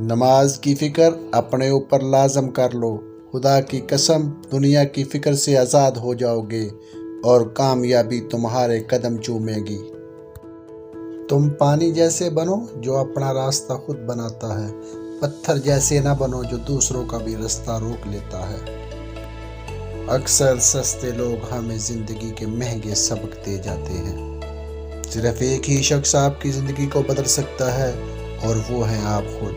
نماز کی فکر اپنے اوپر لازم کر لو، خدا کی قسم دنیا کی فکر سے آزاد ہو جاؤ گے اور کامیابی تمہارے قدم چومے گی۔ تم پانی جیسے بنو جو اپنا راستہ خود بناتا ہے، پتھر جیسے نہ بنو جو دوسروں کا بھی راستہ روک لیتا ہے۔ اکثر سستے لوگ ہمیں زندگی کے مہنگے سبق دے جاتے ہیں۔ صرف ایک ہی شخص آپ کی زندگی کو بدل سکتا ہے اور وہ ہے آپ خود۔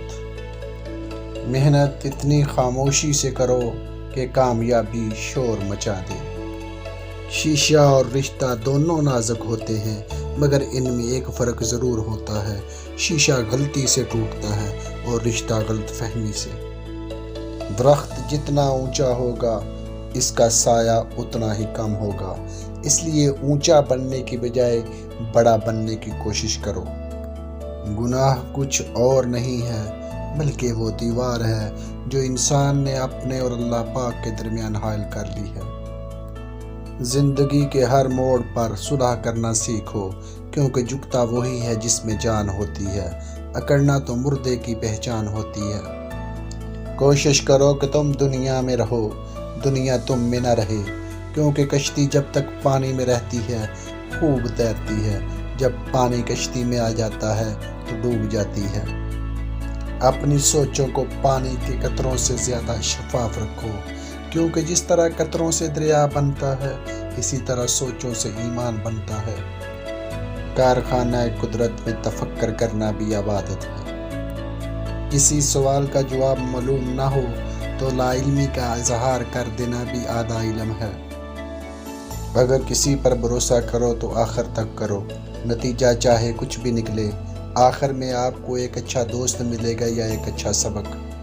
محنت اتنی خاموشی سے کرو کہ کامیابی شور مچا دے۔ شیشہ اور رشتہ دونوں نازک ہوتے ہیں، مگر ان میں ایک فرق ضرور ہوتا ہے، شیشہ غلطی سے ٹوٹتا ہے اور رشتہ غلط فہمی سے۔ درخت جتنا اونچا ہوگا اس کا سایہ اتنا ہی کم ہوگا، اس لیے اونچا بننے کی بجائے بڑا بننے کی کوشش کرو۔ گناہ کچھ اور نہیں ہے بلکہ وہ دیوار ہے جو انسان نے اپنے اور اللہ پاک کے درمیان حائل کر لی ہے۔ زندگی کے ہر موڑ پر صلح کرنا سیکھو، کیونکہ جھکتا وہی ہے جس میں جان ہوتی ہے، اکڑنا تو مردے کی پہچان ہوتی ہے۔ کوشش کرو کہ تم دنیا میں رہو، دنیا تم میں نہ رہے، کیونکہ کشتی جب تک پانی میں رہتی ہے خوب تیرتی ہے، جب پانی کشتی میں آ جاتا ہے تو ڈوب جاتی ہے۔ اپنی سوچوں کو پانی کے قطروں سے زیادہ شفاف رکھو، کیونکہ جس طرح قطروں سے دریا بنتا ہے اسی طرح سوچوں سے ایمان بنتا ہے۔ کارخانہ قدرت میں تفکر کرنا بھی عبادت ہے۔ کسی سوال کا جواب معلوم نہ ہو تو لا علمی کا اظہار کر دینا بھی آدھا علم ہے۔ اگر کسی پر بھروسہ کرو تو آخر تک کرو، نتیجہ چاہے کچھ بھی نکلے، آخر میں آپ کو ایک اچھا دوست ملے گا یا ایک اچھا سبق۔